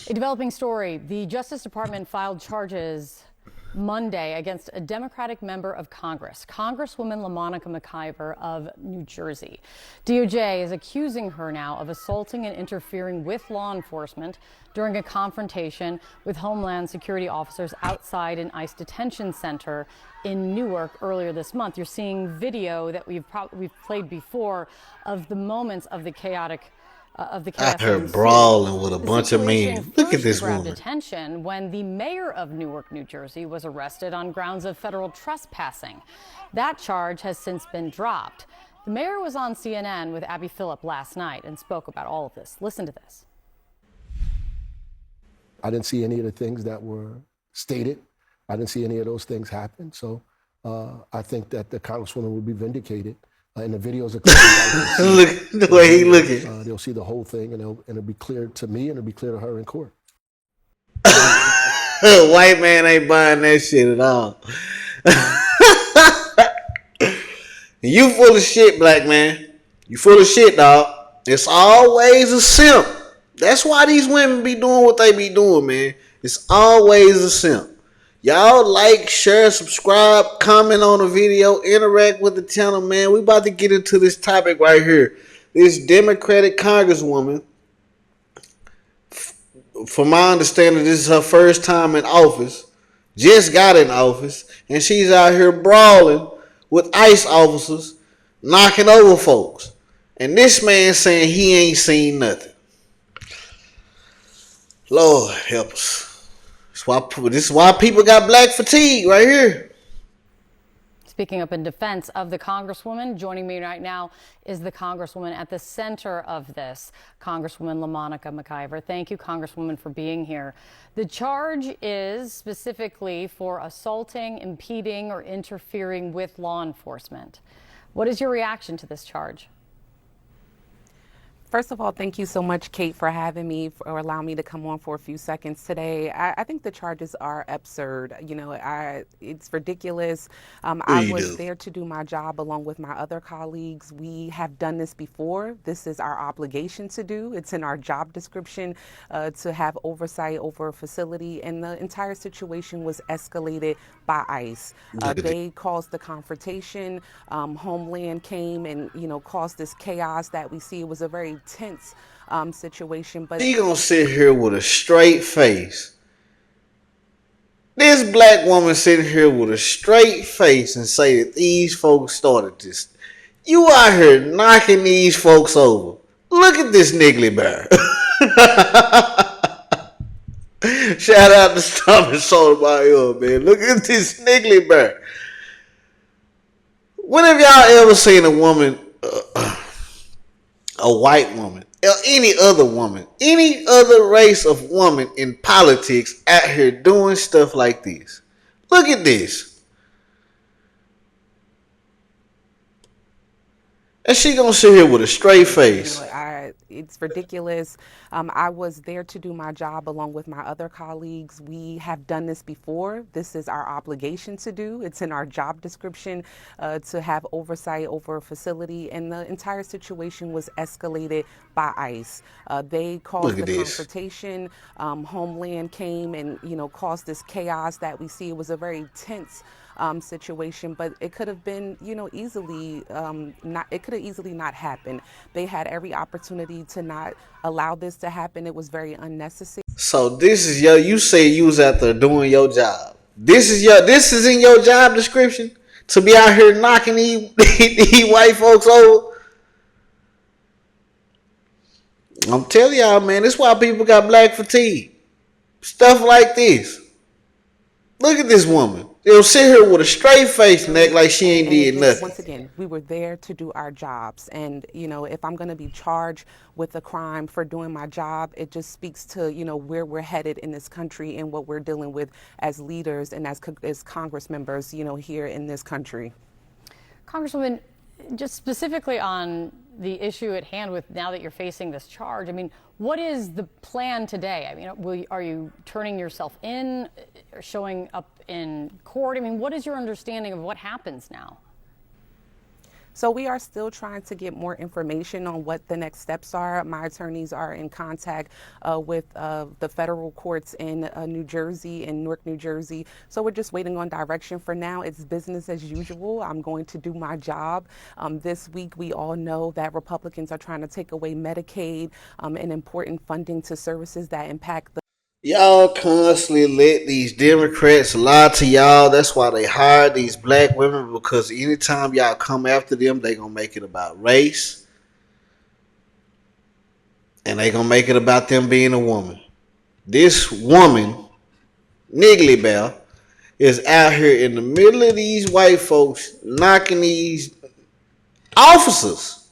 A developing story. The Justice Department filed charges Monday against a Democratic member of Congress, Congresswoman LaMonica Mclver of New Jersey. DOJ is accusing her now of assaulting and interfering with law enforcement during a confrontation with Homeland Security officers outside an ICE detention center in Newark earlier this month. You're seeing video that we've played before of the moments of the chaotic I chaos heard ensued. brawling with a The bunch of situation men. Look at first this grabbed woman. attention when the mayor of Newark, New Jersey, was arrested on grounds of federal trespassing. That charge has since been dropped. The mayor was on CNN with Abby Phillip last night and spoke about all of this. Listen to this. I didn't see any of the things that were stated. I didn't see any of those things happen. So I think that the Congresswoman will be vindicated. And the videos are clear. Look the way he looking. They'll see the whole thing, and it'll be clear to me, and it'll be clear to her in court. White man ain't buying that shit at all. You full of shit, black man. You full of shit, dog. It's always a simp. That's why these women be doing what they be doing, man. It's always a simp. Y'all like, share, subscribe, comment on the video, interact with the channel, man. We about to get into this topic right here. This Democratic Congresswoman, from my understanding, this is her first time in office. Just got in office, and she's out here brawling with ICE officers, knocking over folks. And this man saying he ain't seen nothing. Lord help us. This is why people got black fatigue right here. Speaking up in defense of the Congresswoman, joining me right now is the Congresswoman at the center of this, Congresswoman LaMonica Mclver. Thank you, Congresswoman, for being here. The charge is specifically for assaulting, impeding, or interfering with law enforcement. What is your reaction to this charge? First of all, thank you so much, Kate, for having me, for allowing me to come on for a few seconds today. I think the charges are absurd. You know, it's ridiculous. I was there to do my job along with my other colleagues. We have done this before. This is our obligation to do. It's in our job description to have oversight over a facility, and the entire situation was escalated by ICE. They caused the confrontation. Homeland came and, caused this chaos that we see. It was a very tense situation. But she gonna sit here with a straight face. This black woman sitting here with a straight face and say that these folks started this. You out here knocking these folks over. Look at this niggly bear. Shout out to Stomach Soda by you, man. Look at this niggly bear. When have y'all ever seen a woman, a white woman, or any other woman, any other race of woman in politics out here doing stuff like this? Look at this. And she gonna sit here with a straight face. It's ridiculous. I was there to do my job along with my other colleagues. We have done this before. This is our obligation to do. It's in our job description to have oversight over a facility, and the entire situation was escalated by ICE. They caused the confrontation. Homeland came and, caused this chaos that we see. It was a very tense situation, but it could have been, easily it could have easily not happened. They had every opportunity to not allow this to happen. It was very unnecessary. So this is you say you was out there doing your job. This is in your job description to be out here knocking these white folks over. I'm telling y'all, man, this is why people got black fatigue. Stuff like this. Look at this woman. They'll sit here with a straight face and act like she ain't did nothing. Once again, we were there to do our jobs. And, if I'm going to be charged with a crime for doing my job, it just speaks to, where we're headed in this country and what we're dealing with as leaders and as Congress members, here in this country. Congresswoman, just specifically on the issue at hand with now that you're facing this charge, what is the plan today? Are you turning yourself in, or showing up in court? What is your understanding of what happens now? So we are still trying to get more information on what the next steps are. My attorneys are in contact with the federal courts in New Jersey and Newark, New Jersey. So we're just waiting on direction. For now, it's business as usual. I'm going to do my job. This week, we all know that Republicans are trying to take away Medicaid and important funding to services that impact the Y'all constantly let these Democrats lie to y'all. That's why they hire these black women, because anytime y'all come after them, they gonna make it about race. And they gonna make it about them being a woman. This woman, Niggly Bell, is out here in the middle of these white folks knocking these officers.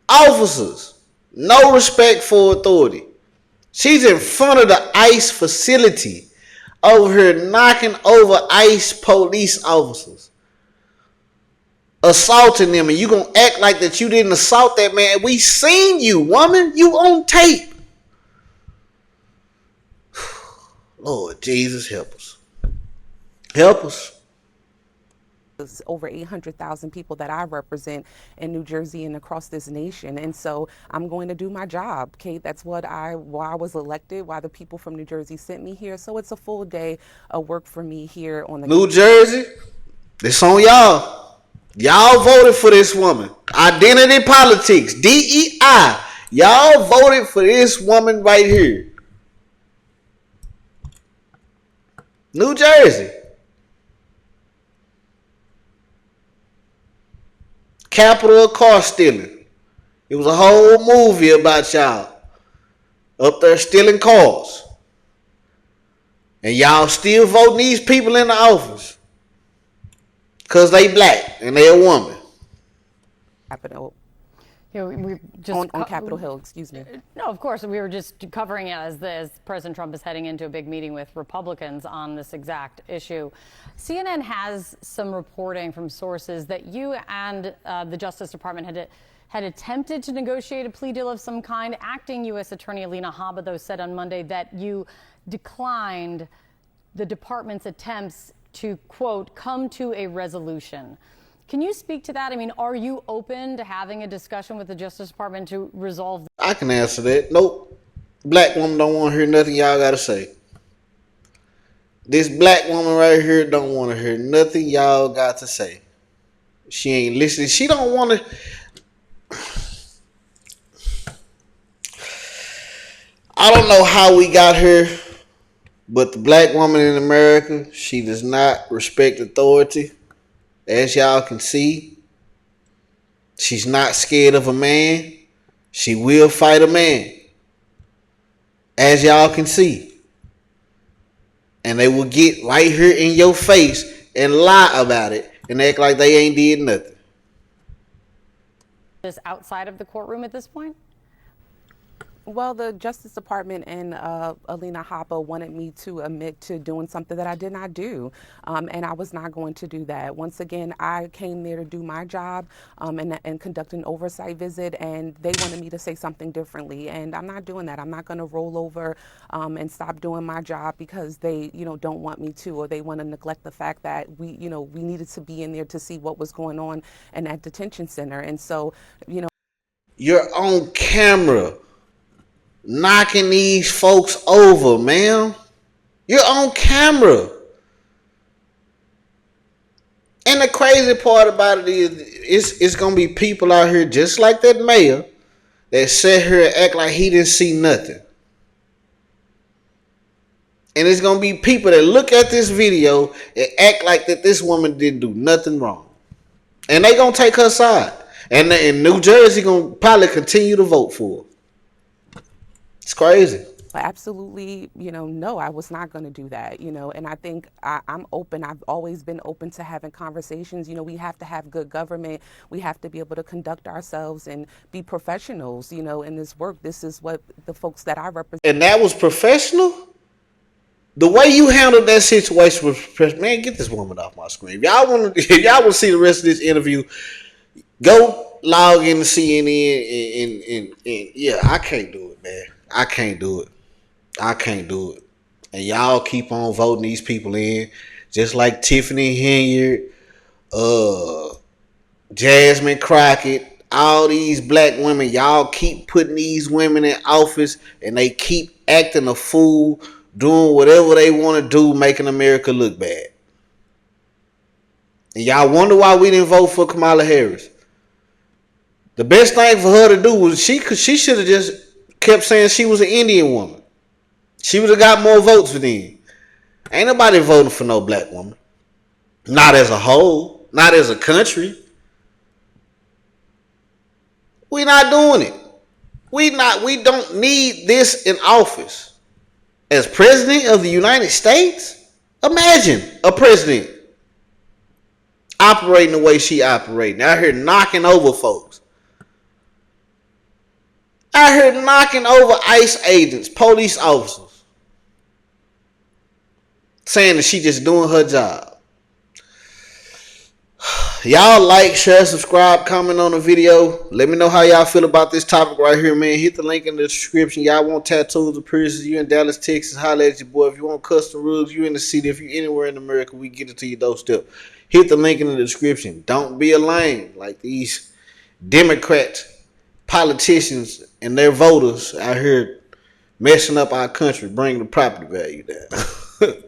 Officers. No respect for authority. She's in front of the ICE facility over here knocking over ICE police officers. Assaulting them, and you gonna act like that you didn't assault that man. We seen you, woman. You on tape. Lord Jesus, help us. Help us. over 800,000 people that I represent in New Jersey and across this nation. And so I'm going to do my job, Kate. That's why I was elected, why the people from New Jersey sent me here. So it's a full day of work for me here on the New Jersey. This on y'all. Y'all voted for this woman. Identity politics, DEI. Y'all voted for this woman right here. New Jersey. Capital of car stealing. It was a whole movie about y'all up there stealing cars. And y'all still voting these people in the office because they black and they a woman. Capitol. You know, we just On Capitol Hill, excuse me. No, of course. We were just covering it as President Trump is heading into a big meeting with Republicans on this exact issue. CNN has some reporting from sources that you and the Justice Department had attempted to negotiate a plea deal of some kind. Acting U.S. Attorney Alina Habba, though, said on Monday that you declined the department's attempts to, quote, come to a resolution. Can you speak to that? I mean, are you open to having a discussion with the Justice Department to resolve? I can answer that. Nope. Black woman don't want to hear nothing y'all got to say. This black woman right here don't want to hear nothing y'all got to say. She ain't listening. She don't want to. I don't know how we got here, but the black woman in America, she does not respect authority. As y'all can see, she's not scared of a man. She will fight a man. As y'all can see. And they will get right here in your face and lie about it and act like they ain't did nothing. This outside of the courtroom at this point? Well, the Justice Department and Alina Habba wanted me to admit to doing something that I did not do, and I was not going to do that. Once again, I came there to do my job and conduct an oversight visit, and they wanted me to say something differently, and I'm not doing that. I'm not going to roll over and stop doing my job because they, don't want me to, or they want to neglect the fact that we needed to be in there to see what was going on in that detention center, and so, You're on camera knocking these folks over, man. You're on camera. And the crazy part about it is it's going to be people out here just like that mayor that sit here and act like he didn't see nothing. And it's going to be people that look at this video and act like that this woman didn't do nothing wrong. And they going to take her side. And in New Jersey going to probably continue to vote for her. It's crazy. Absolutely, no, I was not going to do that, and I think I'm open. I've always been open to having conversations. We have to have good government. We have to be able to conduct ourselves and be professionals, in this work. This is what the folks that I represent. And that was professional? The way you handled that situation was professional. Man, get this woman off my screen. If y'all want to see the rest of this interview, go log in to CNN and yeah, I can't do it, man. I can't do it. And y'all keep on voting these people in. Just like Tiffany Henyard, Jasmine Crockett, all these black women, y'all keep putting these women in office and they keep acting a fool, doing whatever they want to do, making America look bad. And y'all wonder why we didn't vote for Kamala Harris. The best thing for her to do was she should have just kept saying she was an Indian woman. She would have got more votes for them. Ain't nobody voting for no black woman. Not as a whole. Not as a country. We not doing it. We don't need this in office. As president of the United States, imagine a president operating the way she operating. Out here knocking over folks. Out here knocking over ICE agents, police officers. Saying that she just doing her job. Y'all like, share, subscribe, comment on the video. Let me know how y'all feel about this topic right here, man. Hit the link in the description. Y'all want tattoos or piercings, you in Dallas, Texas, holla at your boy. If you want custom rugs, you in the city. If you anywhere in America, we get it to your doorstep. Hit the link in the description. Don't be a lame like these Democrat politicians and their voters out here messing up our country, bringing the property value down.